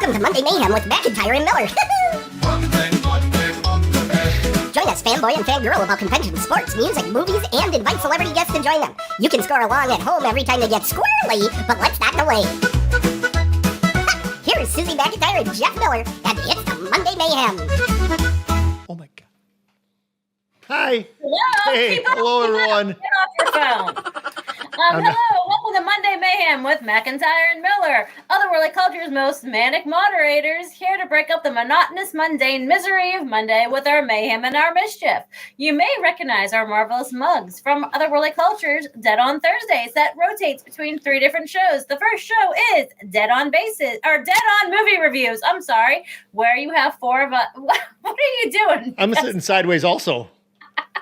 Welcome to Monday Mayhem with MacIntyre and Miller. Join us, fanboy and fangirl, about conventions, sports, music, movies, and invite celebrity guests to join them. You can score along at home every time they get squirrely, but let's not delay. Here's Suzy MacIntyre and Jeff Miller, and it's the Monday Mayhem. Oh my God. Hi. Hello. Hey, hello everyone. Get off your phone. Hello, welcome to Monday Mayhem with MacIntyre and Miller, Otherworldly Culture's most manic moderators, here to break up the monotonous, mundane misery of Monday with our mayhem and our mischief. You may recognize our marvelous mugs from Otherworldly Culture's Dead on Thursdays that rotates between 3 different shows. The first show is Dead on Bases, or Dead on Movie Reviews, I'm sorry, where you have 4 of us. What are you doing? I'm sitting sideways also.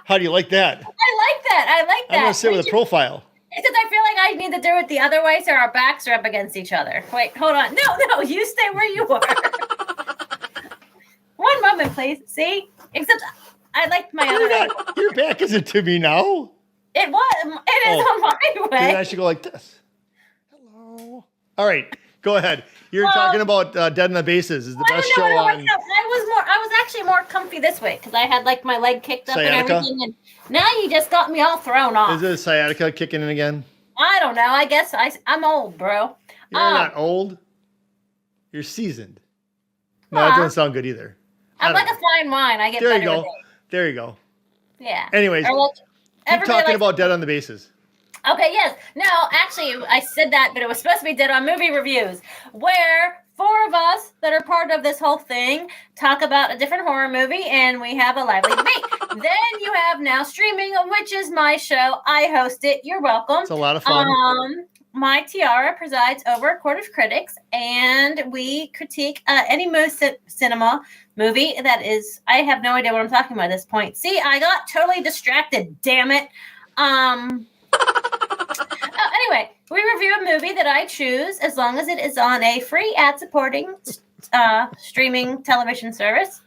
How do you like that? I like that. I'm going to sit with a profile. Because I feel like I need to do it the other way so our backs are up against each other. Wait, hold on. No, you stay where you are. One moment, please. See? Except I like my other way. Your back isn't to me now. It is on my way. Then I should go like this. Hello. All right, go ahead. You're talking about Dead on the Bases. Is the best show on. I was actually more comfy this way because I had like my leg kicked up Sciatica? and everything. And now you just got me all thrown off. Is it sciatica kicking in again? I don't know. I guess I'm old, bro. You're not old. You're seasoned. No, that doesn't sound good either. I'm like a fine wine. I get there better you go. with age. There you go. Yeah. Anyways, keep talking about Dead on the Bases. Okay, yes. No, actually, I said that, but it was supposed to be Dead on Movie Reviews, where 4 of us that are part of this whole thing talk about a different horror movie, and we have a lively debate. Then you have Now Streaming, which is my show. I host it. You're welcome. It's a lot of fun. My tiara presides over a court of critics, and we critique any cinema movie that is. I have no idea what I'm talking about at this point. See, I got totally distracted. Damn it. Anyway, we review a movie that I choose as long as it is on a free ad-supporting streaming television service.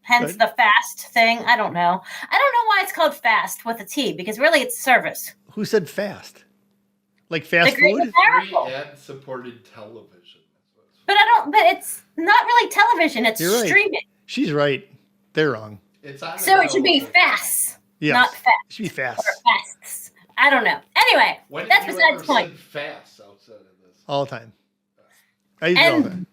Hence the fast thing. I don't know why it's called fast with a T, because really it's service. Who said fast? Like fast food? Free ad-supported television. But it's not really television. It's streaming. She's right. They're wrong. So it should be fast, not fast. It should be fast. Or fasts. I don't know. Anyway, that's besides the point. Fast outside of this? All the time. I use it all the time.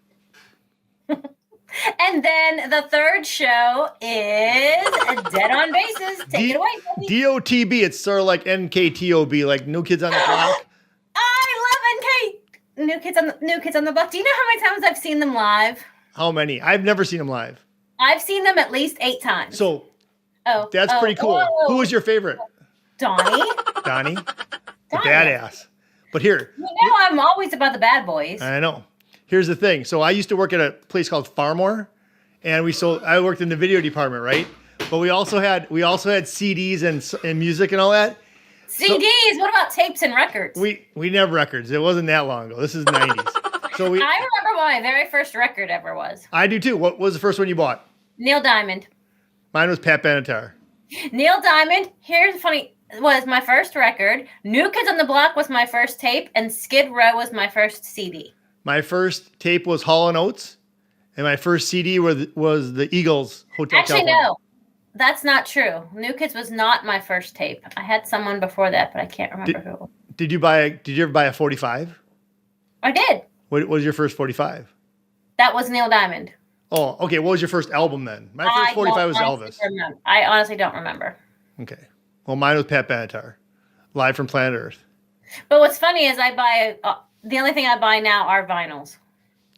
And then the third show is Dead on Bases. Take it away, Jeffy. DOTB. It's sort of like NKTOB, like New Kids on the Block. I love NK. New Kids on the Block. Do you know how many times I've seen them live? How many? I've never seen them live. I've seen them at least 8 times. So that's pretty cool. Who was your favorite? Donnie. Donnie? The badass. But here. You know I'm always about the bad boys. I know. Here's the thing. So I used to work at a place called Farmore, and I worked in the video department, right? But we also had CDs and music and all that. CDs? What about tapes and records? We didn't have records. It wasn't that long ago. This is the 90s. So I remember what my very first record ever was. I do too. What was the first one you bought? Neil Diamond. Mine was Pat Benatar. Neil Diamond. Here's the funny. Was my first record. New Kids on the Block was my first tape, and Skid Row was my first CD. My first tape was Hall & Oates, and my first CD was the Eagles Hotel Actually, California. no. That's not true. New Kids was not my first tape. I had someone before that, but I can't remember who. Did you ever buy a 45? I did. What was your first 45? That was Neil Diamond. Oh, okay. What was your first album then? My first 45 was Elvis. I honestly don't remember. Okay. Well, mine was Pat Benatar, live from Planet Earth. But what's funny is I buy the only thing I buy now are vinyls.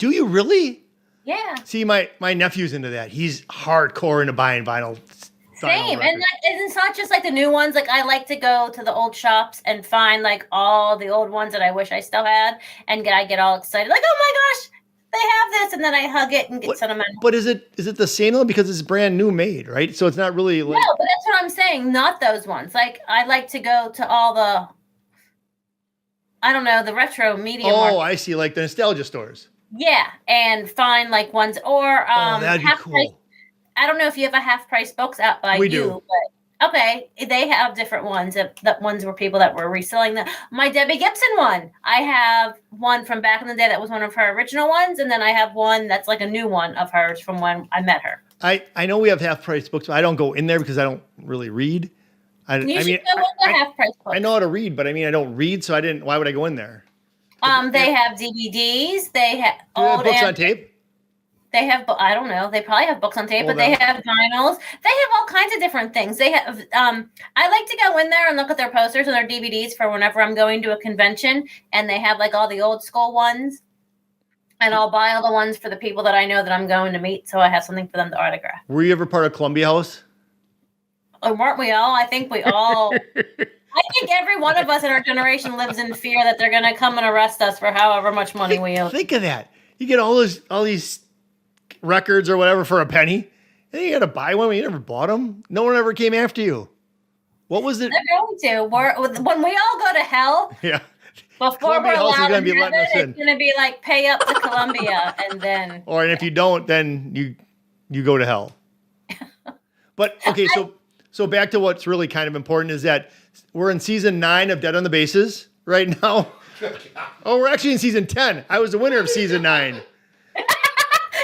Do you really? Yeah. See, my nephew's into that. He's hardcore into buying vinyl. Same, and it's not just like the new ones. Like I like to go to the old shops and find like all the old ones that I wish I still had, and I get all excited, like, oh my gosh, they have this, and then I hug it and get sentimental. But is it the same though? Because it's brand new made, right? So it's not really like. No, but that's what I'm saying. Not those ones. Like I like to go to all the, I don't know, the retro media. Oh, I see, like the nostalgia stores. Yeah, and find like ones or that'd be cool. Price. I don't know if you have a half price books out by we you, do. but Okay, they have different ones. That ones were people that were reselling them. My Debbie Gibson one. I have one from back in the day that was one of her original ones, and then I have one that's like a new one of hers from when I met her. I know we have half-price books, but I don't go in there because I don't really read. You should go with the half-price books. I know how to read, but I mean, I don't read, so I didn't. Why would I go in there? They have DVDs. They have Do they have books on tape? They have, I don't know. They probably have books on tape, but they have vinyls. They have all kinds of different things. They have. I like to go in there and look at their posters and their DVDs for whenever I'm going to a convention, and they have like all the old school ones, and I'll buy all the ones for the people that I know that I'm going to meet, so I have something for them to autograph. Were you ever part of Columbia House? Oh, weren't we all? I think we all. I think every one of us in our generation lives in fear that they're going to come and arrest us for however much money we owe. Think of that. You get all these records or whatever for a penny, and you got to buy one when you never bought them. No one ever came after you. What was it? They're going to. When we all go to hell, yeah. Before Columbia we're House is allowed gonna be in letting us heaven, in. it's going to be like pay up to Columbia, and then. Or if you don't, then you go to hell. But okay, so back to what's really kind of important is that we're in season 9 of Dead on the Bases right now. Oh, we're actually in season 10. I was the winner of season 9. You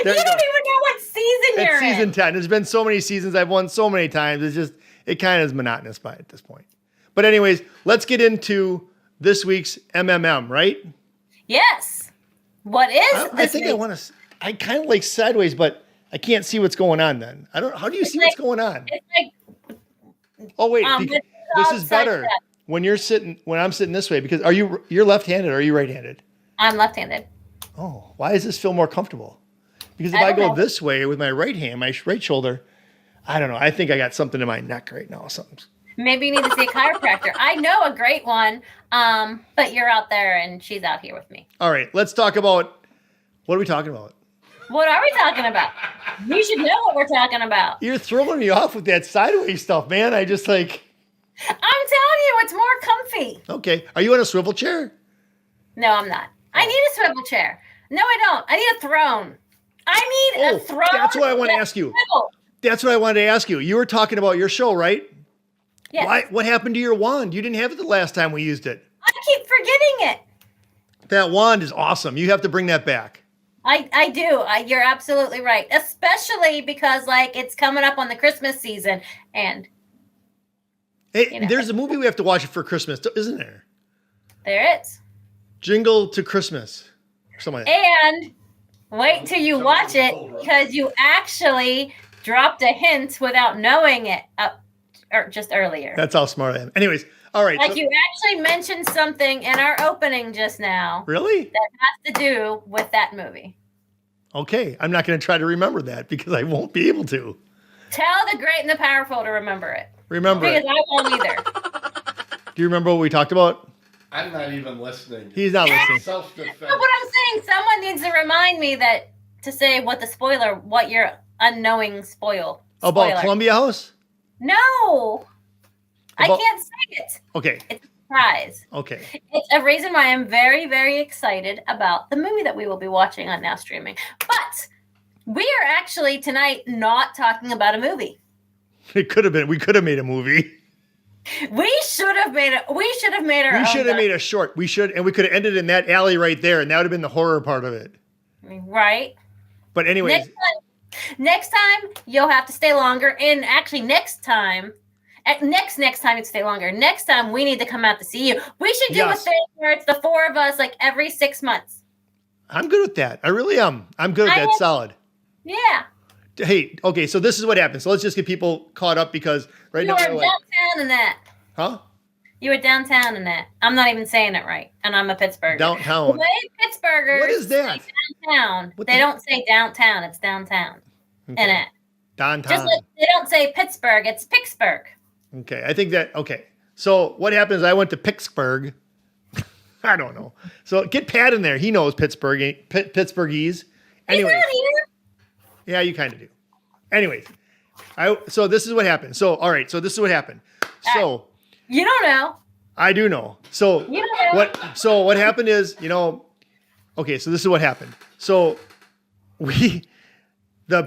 don't even know what season you're in. It's season 10. There's been so many seasons. I've won so many times. It kind of is monotonous by at this point. But anyways, let's get into this week's MMM, right? Yes. What is this? I think I kind of like sideways, but I can't see what's going on then. How do you see what's going on? It's like. Oh, wait. This is better when I'm sitting this way, because you're left-handed or are you right-handed? I'm left-handed. Oh, why does this feel more comfortable? Because if I go this way with my right hand, my right shoulder, I don't know. I think I got something in my neck right now. Something. Maybe you need to see a chiropractor. I know a great one, but you're out there and she's out here with me. All right, let's talk about, what are we talking about? What are we talking about? You should know what we're talking about. You're throwing me off with that sideways stuff, man. I'm telling you, it's more comfy. Okay. Are you in a swivel chair? No, I'm not. I need a swivel chair. No, I don't. I need a throne. I need a throne. That's what I want to ask you. That's what I wanted to ask you. You were talking about your show, right? Yes. What happened to your wand? You didn't have it the last time we used it. I keep forgetting it. That wand is awesome. You have to bring that back. I do. You're absolutely right. Especially because it's coming up on the Christmas season. And there's a movie we have to watch for Christmas, isn't there? There is. Jingle to Christmas. Or something like that. And wait till you watch it, because you actually dropped a hint without knowing it or just earlier. That's how smart I am. Anyways, all right. You actually mentioned something in our opening just now. Really? That has to do with that movie. Okay. I'm not going to try to remember that because I won't be able to. Tell the great and the powerful to remember it. Remember because it. I won't either. Do you remember what we talked about? I'm not even listening. He's not listening. Self-defense. But what I'm saying, someone needs to remind me to say what your unknowing spoiler. About Columbia House? No. I can't say it. Okay. It's a surprise. Okay. It's a reason why I'm very, very excited about the movie that we will be watching on Now Streaming. But we are actually tonight not talking about a movie. It could have been. We could have made a movie. We should have made a short. We could have ended in that alley right there, and that would have been the horror part of it. Right. But anyways. Next time you'll have to stay longer. And actually next time you stay longer. Next time we need to come out to see you. We should do a thing where it's the 4 of us every 6 months. I'm good with that. I really am. I'm good with that. Solid. Yeah. Hey, okay, so this is what happened. So let's just get people caught up because now you were downtown in that. Huh? You were downtown in that. I'm not even saying it right, and I'm a Pittsburgher. Downtown. The way Pittsburghers what is that? say downtown. They don't say downtown. It's downtown. Okay. In it. Downtown. Just like they don't say Pittsburgh. It's Pittsburgh. Okay, I think that. Okay, so what happens? I went to Pittsburgh. I don't know. So get Pat in there. He knows Pittsburghese. Anyway. He's not here. Yeah, you kind of do. Anyways, so this is what happened. So, all right. So this is what happened. So you don't know. I do know. So you don't know. what happened is, okay, so this is what happened. So the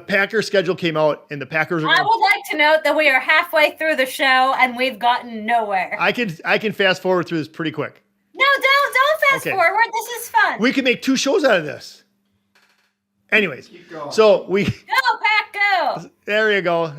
Packers schedule came out and the Packers were I would like to note that we are halfway through the show and we've gotten nowhere. I can fast forward through this pretty quick. No, don't fast Okay. forward. This is fun. We could make 2 shows out of this. Anyways, Keep going. so we Go, Pack, go. there you go.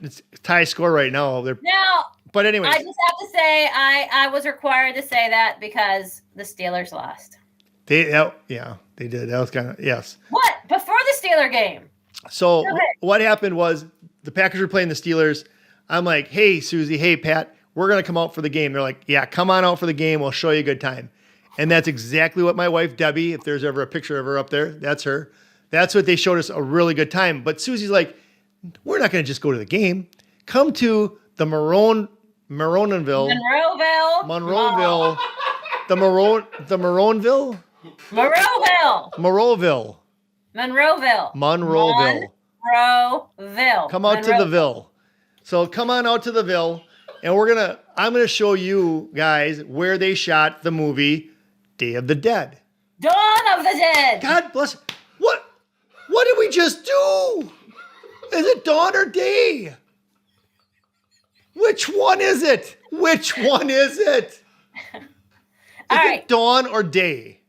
It's tie score right now. Now, But anyways, I just have to say I was required to say that because the Steelers lost. they did. That was kind of yes. What? Before the Steeler game. So Okay. what happened was the Packers were playing the Steelers. I'm like, hey, Suzy, hey, Pat, we're going to come out for the game. They're like, yeah, come on out for the game. We'll show you a good time. And that's exactly what my wife, Debbie, if there's ever a picture of her up there, that's her. That's what they showed us, a really good time. But Suzy's like, we're not going to just go to the game. Come to the Monroeville, the Monroeville, Monroeville. Come out to the Ville. So come on out to the Ville, and I'm gonna show you guys where they shot the movie Day of the Dead. Dawn of the Dead. God bless. What did we just do? Is it dawn or day? Which one is it? Which one is it? Is All it right. dawn or day?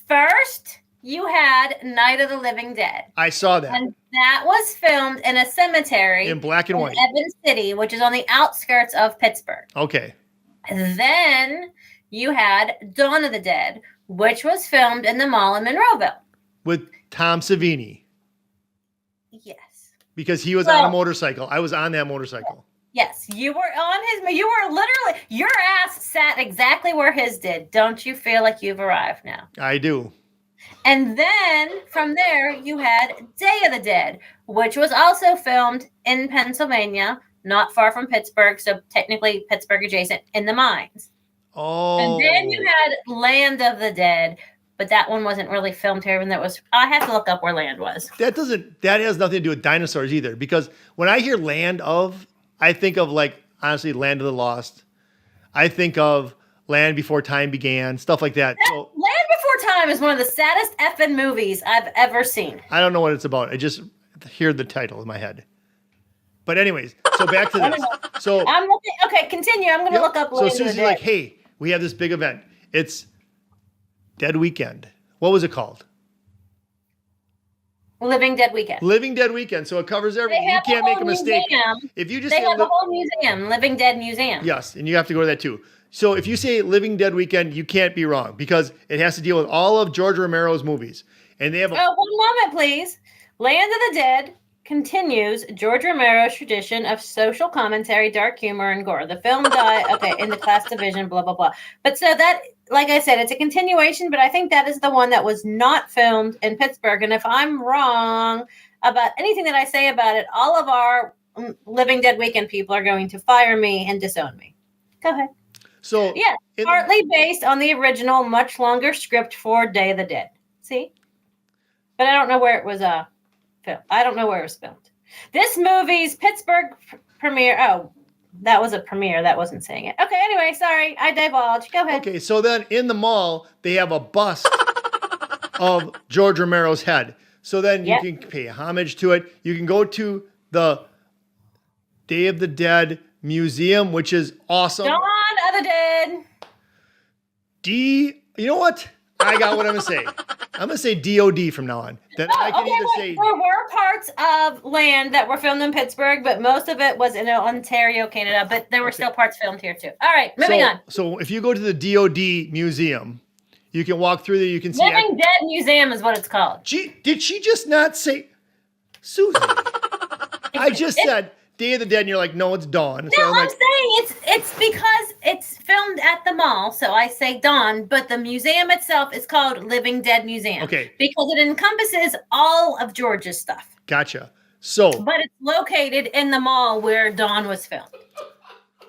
First, you had Night of the Living Dead. I saw that And that was filmed in a cemetery in black and white. Evans City, which is on the outskirts of Pittsburgh. Okay. Then you had Dawn of the Dead, which was filmed in the mall in Monroeville. With Tom Savini. Yes. Because he was on a motorcycle. I was on that motorcycle. Yes, you were on his. You were literally. Your ass sat exactly where his did. Don't you feel like you've arrived now? I do. And then from there, you had Day of the Dead, which was also filmed in Pennsylvania, not far from Pittsburgh, so technically Pittsburgh adjacent, in the mines. Oh. And then you had Land of the Dead, but that one wasn't really filmed here. And I have to look up where Land was. That has nothing to do with dinosaurs either. Because when I hear Land of, I think of honestly, Land of the Lost. I think of Land Before Time Began, stuff like that. So Land Before Time is one of the saddest effing movies I've ever seen. I don't know what it's about. I just hear the title in my head. But anyways, so back to this. So I'm looking. Okay, continue. I'm going to look up Land So of the Suzy's Dead. like, hey, we have this big event. It's Dead Weekend. What was it called? Living Dead Weekend. Living Dead Weekend. So it covers everything. You can't make a mistake. If you just They say have a whole museum, Living Dead Museum. yes, and you have to go to that too. So if you say Living Dead Weekend, you can't be wrong because it has to deal with all of George Romero's movies. And they have Oh, one moment, please. Land of the Dead continues George Romero's tradition of social commentary, dark humor, and gore. The film died, in the class division, blah, blah, blah. But so that, like I said, it's a continuation, but I think that is the one that was not filmed in Pittsburgh. And if I'm wrong about anything that I say about it, all of our Living Dead Weekend people are going to fire me and disown me. Go ahead. so Yeah, in- partly based on the original, much longer script for Day of the Dead. See? But I don't know where it was filmed. I don't know where it was filmed. This movie's Pittsburgh premiere. Oh, that was a premiere. That wasn't saying it. Okay, anyway, sorry. I divulged. Go ahead. Okay, so then in the mall, they have a bust of George Romero's head. So then Yep. you can pay homage to it. You can go to the Day of the Dead Museum, which is awesome. Dawn of the Dead. You know what? I got what I'm going to say. I'm going to say DOD from now on. Then I can either say, There were parts of Land that were filmed in Pittsburgh, but most of it was in Ontario, Canada. But there were still parts filmed here too. All right, moving on. So if you go to the DOD Museum, you can walk through there. You can see. Living Dead Museum is what it's called. Did she just not say, Suzy? I just said Day of the Dead, and you're like, no, it's Dawn. So No, I'm I'm like, saying it's because it's filmed at the mall, so I say Dawn, but the museum itself is called Living Dead Museum. Okay. Because it encompasses all of George's stuff. gotcha. So But it's located in the mall where Dawn was filmed.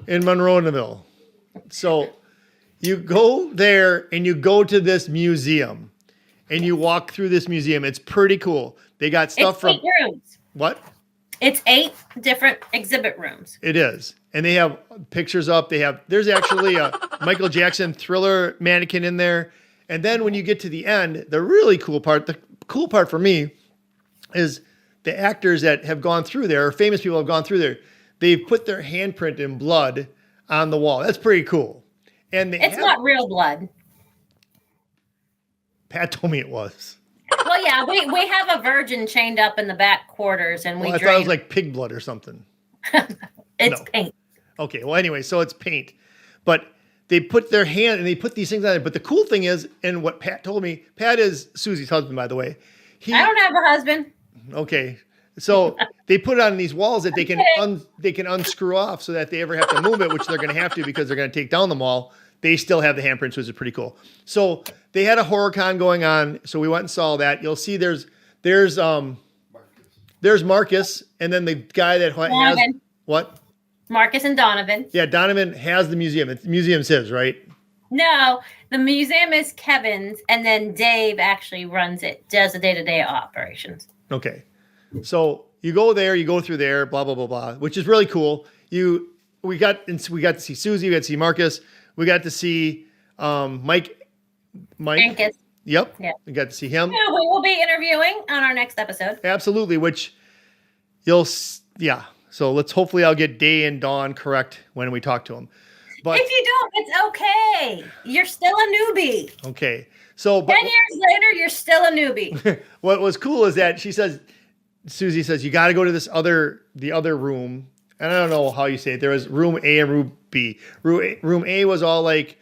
in Monroeville. So you go there and you go to this museum and you walk through this museum. It's pretty cool. They got stuff It's from 8 rooms. what? It's 8 different exhibit rooms. It is. And they have pictures up. There's actually a Michael Jackson Thriller mannequin in there. And then when you get to the end, the cool part for me is the actors that have gone through there, or famous people have gone through there. they put their handprint in blood on the wall. That's pretty cool. And it's not real blood. Pat told me it was. Well, yeah, we have a virgin chained up in the back quarters, and I thought it was like pig blood or something. It's paint. Okay, well, anyway, so it's paint. But they put their hand and they put these things on it. But the cool thing is, and what Pat told me, Pat is Suzy's husband, by the way. I don't have a husband. Okay. So they put it on these walls that they can unscrew off so that they ever have to move it, which they're going to have to because they're going to take down the mall. They still have the handprints, which is pretty cool. So they had a horror con going on. So we went and saw that. You'll see there's Marcus, and then the guy that has what? Marcus and Donovan. Yeah, Donovan has the museum. The museum's his, right? No, the museum is Kevin's, and then Dave actually runs it, does the day-to-day operations. Okay. So you go there, you go through there, blah, blah, blah, blah, which is really cool. We got to see Suzy, we got to see Marcus, we got to see Mike. Ankus. Yep. Yeah. We got to see him. Yeah, we will be interviewing on our next episode. Absolutely, which so hopefully I'll get day and dawn correct when we talk to him. But if you don't, it's okay. You're still a newbie. Okay. So 10 years later, you're still a newbie. What was cool is that Suzy says, you got to go to the other room. And I don't know how you say it. There was room A and room B. Room A was all like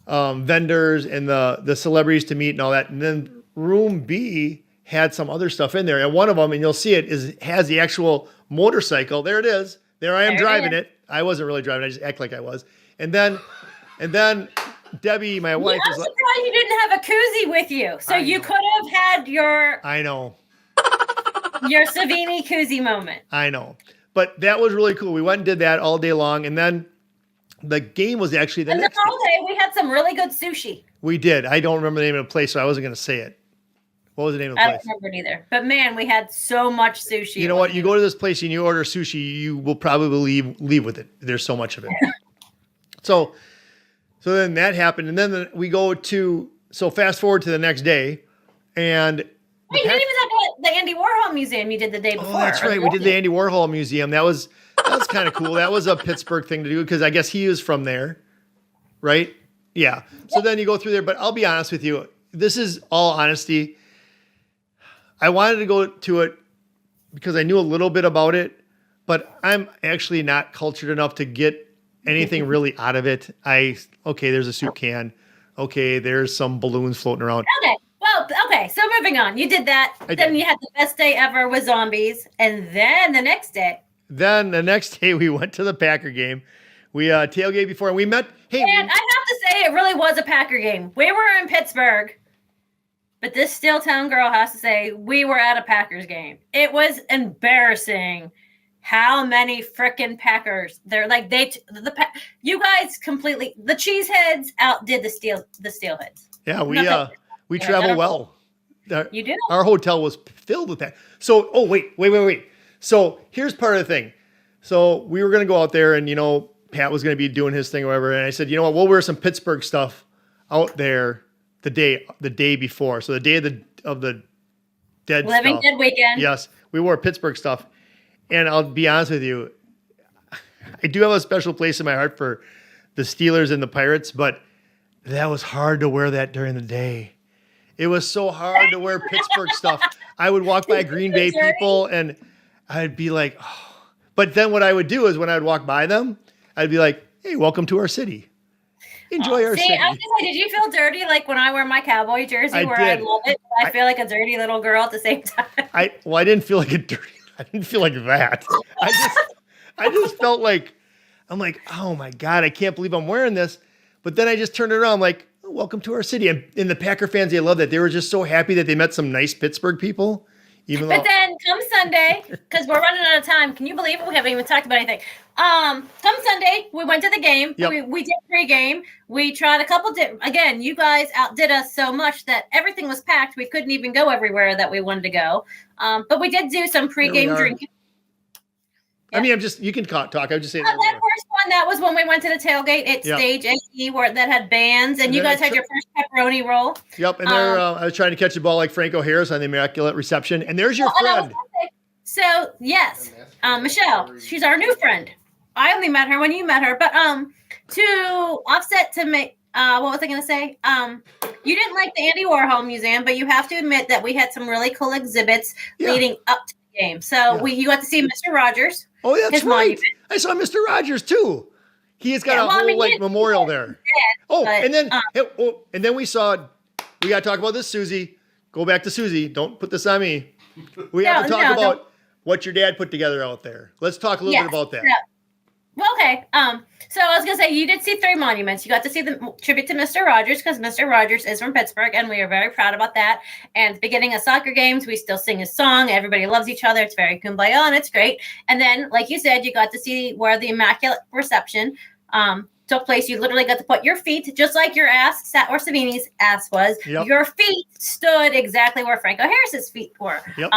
vendors and the celebrities to meet and all that. And then room B had some other stuff in there. And one of them, and you'll see it, has the actual motorcycle. There it is. There I am driving it. I wasn't really driving. I just act like I was. And then Debbie, my wife, I'm surprised you didn't have a koozie with you. So you could have had your Savini koozie moment. I know. But that was really cool. We went and did that all day long. And then the game was actually the next whole day. We had some really good sushi. We did. I don't remember the name of the place, so I wasn't going to say it. What was the name of the place? I don't remember it either. But man, we had so much sushi. You know what? You go to this place and you order sushi, you will probably leave with it. There's so much of it. So then that happened. And then we go fast forward to the next day. And you didn't even talk about the Andy Warhol Museum you did the day before. Oh, that's right. We did the Andy Warhol Museum. That was kind of cool. That was a Pittsburgh thing to do because I guess he is from there, right? Yeah. So then you go through there. But I'll be honest with you. This is all honesty. I wanted to go to it because I knew a little bit about it, but I'm actually not cultured enough to get anything really out of it. There's a soup can. Okay, there's some balloons floating around. Okay. Well, okay. So moving on. You did that. Then you had the best day ever with zombies. And then the next day. We went to the Packer game. We tailgate before and we met. Hey, and I have to say it really was a Packer game. We were in Pittsburgh. But this Steeltown girl has to say, we were at a Packers game. It was embarrassing how many frickin' Packers. They're like, you guys completely, the Cheeseheads outdid the Steelheads. Yeah, we travel well. You do? Our hotel was filled with that. So, wait. So here's part of the thing. So we were going to go out there and, Pat was going to be doing his thing or whatever. And I said, you know what, we'll wear some Pittsburgh stuff out there the day before. So the day of the dead Living stuff. Dead weekend. Yes, we wore Pittsburgh stuff. And I'll be honest with you, I do have a special place in my heart for the Steelers and the Pirates, but that was hard to wear that during the day. It was so hard to wear Pittsburgh stuff. I would walk by Green Bay people and I'd be like, oh. But then what I would do is when I'd walk by them, I'd be like, hey, welcome to our city. Enjoy our city. I was gonna say, did you feel dirty like when I wear my cowboy jersey I love it, but I feel like a dirty little girl at the same time? I didn't feel like I didn't feel like that. I just felt like, I'm like, oh my God, I can't believe I'm wearing this. But then I just turned it around, I'm like, oh, welcome to our city. And the Packer fans, they love that. They were just so happy that they met some nice Pittsburgh people. But then come Sunday, because we're running out of time. Can you believe it? We haven't even talked about anything. Come Sunday, we went to the game. Yep. We did pregame. We tried a couple again, you guys outdid us so much that everything was packed. We couldn't even go everywhere that we wanted to go. But we did do some pregame drinking. Yeah. I mean, you can talk. I was just saying. That first one, that was when we went to the tailgate at Stage AE that had bands, and you guys had your first pepperoni roll. Yep, and I was trying to catch the ball like Franco Harris on the Immaculate Reception, and there's your friend. So yes, Michelle, she's our new friend. I only met her when you met her, but to offset to make what was I going to say? You didn't like the Andy Warhol Museum, but you have to admit that we had some really cool exhibits leading up to the game. So you got to see Mr. Rogers. Oh, that's right. Monument. I saw Mr. Rogers too. He's got a whole memorial there. And then we got to talk about this, Suzy. Go back to Suzy. Don't put this on me. We have to talk about what your dad put together out there. Let's talk a little bit about that. Yeah. Well, okay. So I was going to say, you did see 3 monuments. You got to see the tribute to Mr. Rogers because Mr. Rogers is from Pittsburgh, and we are very proud about that. And at the beginning of soccer games, we still sing his song. Everybody loves each other. It's very kumbaya, and it's great. And then, like you said, you got to see where the Immaculate Reception took place. You literally got to put your feet, just like your ass, or Savini's ass was. Yep. Your feet stood exactly where Franco Harris's feet were. Yep.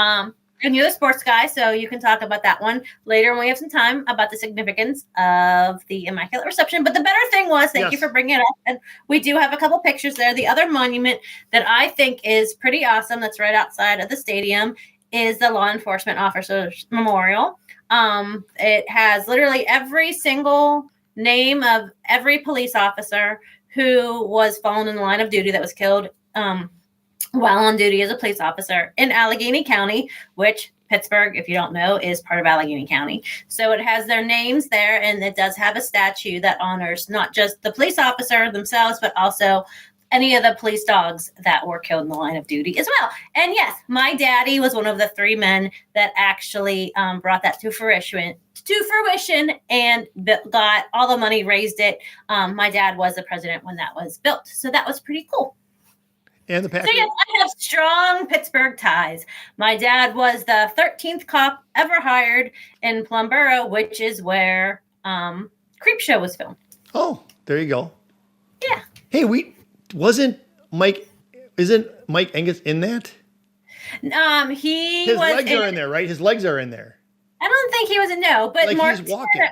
And you're the sports guy, so you can talk about that one later when we have some time about the significance of the Immaculate Reception. But the better thing was, thank you for bringing it up, and we do have a couple pictures there. The other monument that I think is pretty awesome that's right outside of the stadium is the Law Enforcement Officers Memorial. It has literally every single name of every police officer who was fallen in the line of duty that was killed while on duty as a police officer in Allegheny County, which Pittsburgh, if you don't know, is part of Allegheny County. So it has their names there, and it does have a statue that honors not just the police officer themselves, but also any of the police dogs that were killed in the line of duty as well. And yes, my daddy was one of the 3 men that actually brought that to fruition and got all the money, raised it. My dad was the president when that was built. So that was pretty cool. And the Packers. So yes, I have strong Pittsburgh ties. My dad was the 13th cop ever hired in Plumboro, which is where Creepshow was filmed. Oh, there you go. Yeah. Hey, isn't Mike Angus in that? His legs are in there, right? His legs are in there. I don't think he was but like Mark he's walking.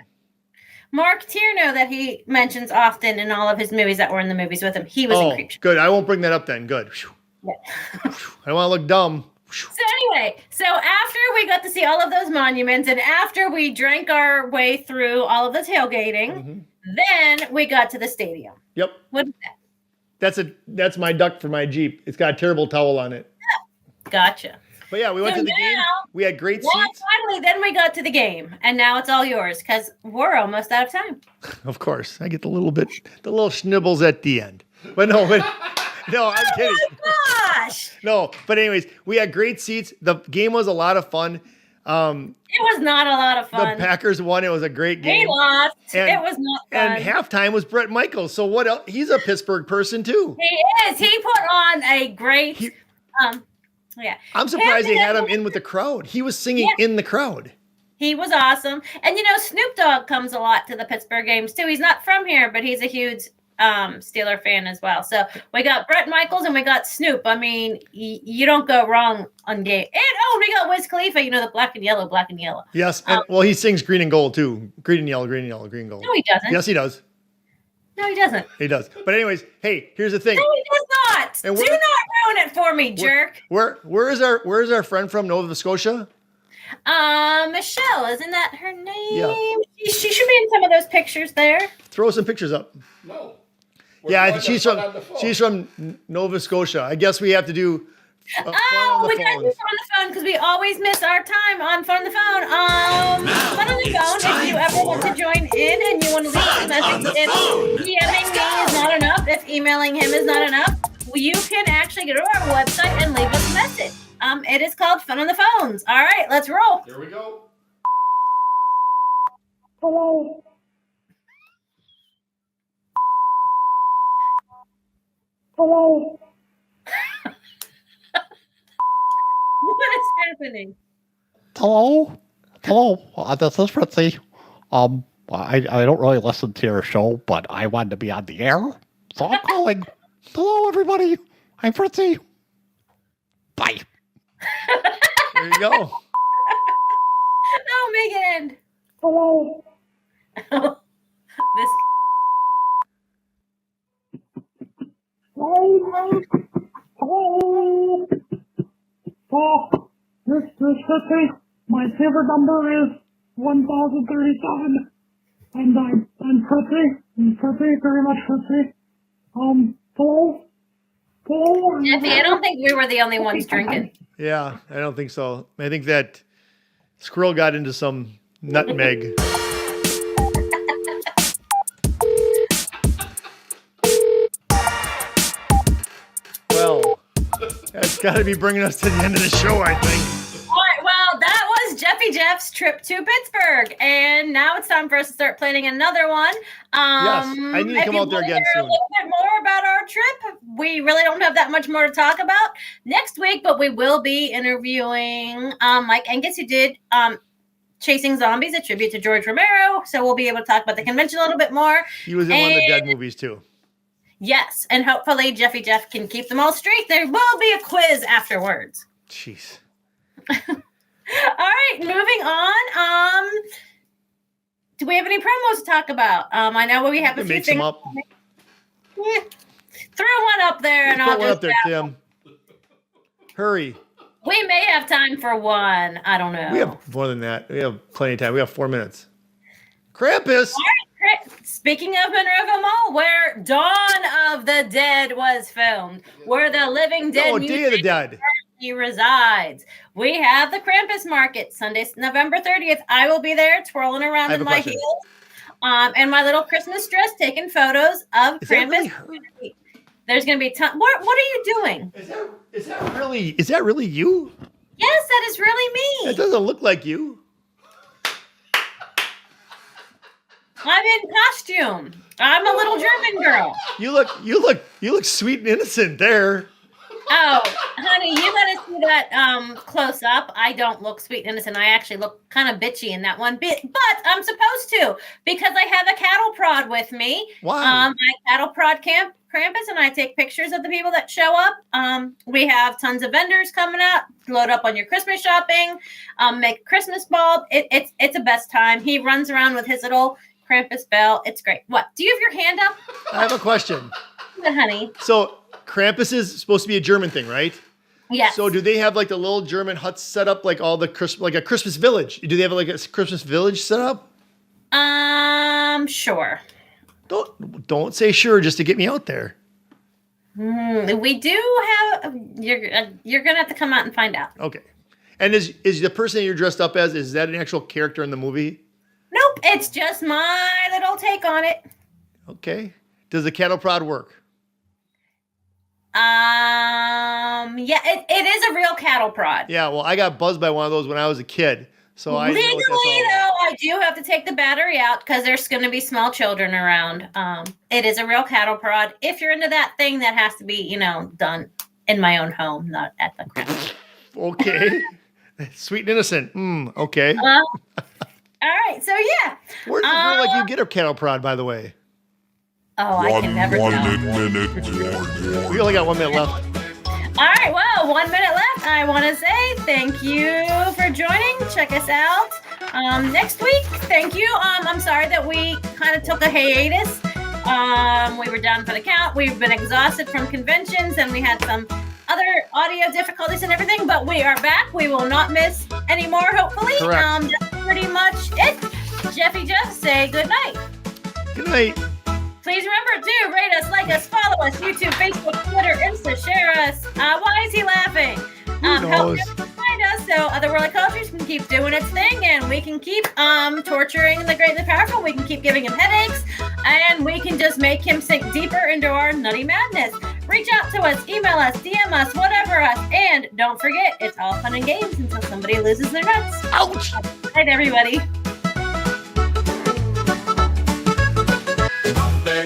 Mark Tierno that he mentions often in all of his movies that were in the movies with him. He was in Creepshow. Good. I won't bring that up then. Good. Yeah. I don't want to look dumb. So anyway, after we got to see all of those monuments and after we drank our way through all of the tailgating, then we got to the stadium. Yep. What is that? That's my duck for my Jeep. It's got a terrible towel on it. Gotcha. But yeah, we went to the game. We had great seats. Finally, then we got to the game, and now it's all yours because we're almost out of time. Of course, I get the little schnibbles at the end. But no, I'm kidding. Oh my gosh! No, but anyways, we had great seats. The game was a lot of fun. It was not a lot of fun. The Packers won. It was a great game. They lost. It was not fun. And halftime was Brett Michaels. So what else? He's a Pittsburgh person too. He is. He put on a great. Yeah. I'm surprised they had him in with the crowd. He was singing in the crowd. He was awesome. And Snoop Dogg comes a lot to the Pittsburgh games too. He's not from here, but he's a huge Steeler fan as well. So we got Brett Michaels and we got Snoop. I mean, you don't go wrong on game. And we got Wiz Khalifa, the black and yellow. Yes. And, he sings green and gold too. Green and yellow, green and gold. No, he doesn't. Yes, he does. No, he doesn't. He does. But anyways, hey, here's the thing. No, he does not. Do not ruin it for me, jerk. Where is our friend from Nova Scotia? Michelle, isn't that her name? Yeah. She should be in some of those pictures there. Throw some pictures up. No. She's from Nova Scotia. I guess we have to do we got to do Fun on the Phone because we always miss our time on Fun on the Phone. Fun on the Phone, if you ever want to join in and you want to leave a message, if DMing me is not enough, if emailing him is not enough, you can actually go to our website and leave us a message. It is called Fun on the Phones. All right, let's roll. Here we go. Hello. Hello. What is happening? Hello? This is Fritzy. I don't really listen to your show, but I wanted to be on the air, so I'm calling. Hello, everybody. I'm Fritzy. Bye. There you go. Oh, Megan. Hello. This. Hello. Hello. My favorite number is 1037. And I'm Fritzy. I'm Fritzy, very much Fritzy. Hello? Jeffy, I don't think we were the only ones drinking. Yeah, I don't think so. I think that Squirrel got into some nutmeg. Well, that's got to be bringing us to the end of the show, I think. All right, well, that was Jeffy Jeff's trip to Pittsburgh, and now it's time for us to start planning another one. Yes, I need to come out there again soon. A little bit more about our trip. We really don't have that much more to talk about next week, but we will be interviewing Mike Angus, who did Chasing Zombies, a tribute to George Romero. So we'll be able to talk about the convention a little bit more. He was in one of the Dead movies too. Yes, and hopefully Jeffy Jeff can keep them all straight. There will be a quiz afterwards. Jeez. All right, moving on. Do we have any promos to talk about? I know we have a few Make things. some up. Yeah. Throw one up there, and I'll Put one just up there, Tim. Hurry. We may have time for one. I don't know. We have more than that. We have plenty of time. We have 4 minutes. Krampus. All right, speaking of Monroeville Mall, where Dawn of the Dead was filmed, where the Living Dead Day of the Dead resides, we have the Krampus Market, Sunday, November 30th. I will be there twirling around in my heels and my little Christmas dress, taking photos of Krampus. Really There's going to be ton. What are you doing? Is that really you? Yes, that is really me. That doesn't look like you. I'm in costume. I'm a little German girl. You look sweet and innocent there. Oh, honey, you gotta see that close up. I don't look sweet and innocent. I actually look kind of bitchy in that one bit, but I'm supposed to because I have a cattle prod with me. Why? I cattle prod Krampus, and I take pictures of the people that show up. We have tons of vendors coming out. Load up on your Christmas shopping. Make a Christmas bulb. It's a best time. He runs around with his little Krampus bell. It's great. What? Do you have your hand up? I have a question. Good, honey. So Krampus is supposed to be a German thing, right? Yes. So do they have like the little German huts set up like all the like a Christmas village? Do they have like a Christmas village set up? Sure. Don't say sure just to get me out there. We do have. You're gonna have to come out and find out. Okay. And is the person you're dressed up as, is that an actual character in the movie? Nope, it's just my little take on it. Okay. Does the cattle prod work? Yeah, it is a real cattle prod. Yeah, well, I got buzzed by one of those when I was a kid. So I legally, know what that's all about. though, I do have to take the battery out because there's going to be small children around. It is a real cattle prod. If you're into that thing, that has to be, done in my own home, not at the crib. Okay. Sweet and innocent. Okay. All right, so yeah. Where does a girl like you get a cattle prod, by the way? Oh, I can never tell. We only got 1 minute left. All right, well, 1 minute left. I want to say thank you for joining. Check us out next week. Thank you. I'm sorry that we kind of took a hiatus. We were down for the count. We've been exhausted from conventions, and we had some other audio difficulties and everything, but we are back. We will not miss any more, hopefully. Correct. That's pretty much it. Jeffy, just say good night. Good night. Please remember to rate us, like us, follow us, YouTube, Facebook, Twitter, Insta, share us. Why is he laughing? Help us find us so Otherworldly Cultures can keep doing its thing, and we can keep torturing the great and the powerful. We can keep giving him headaches, and we can just make him sink deeper into our nutty madness. Reach out to us, email us, DM us, whatever us, and don't forget, it's all fun and games until somebody loses their nuts. Ouch! Good night, everybody.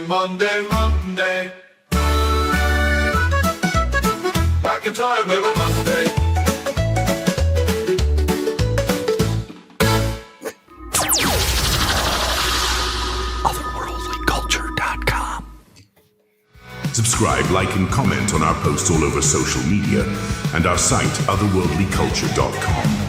Monday. MacIntyre, little Monday. Otherworldlyculture.com. Subscribe, like, and comment on our posts all over social media and our site, otherworldlyculture.com.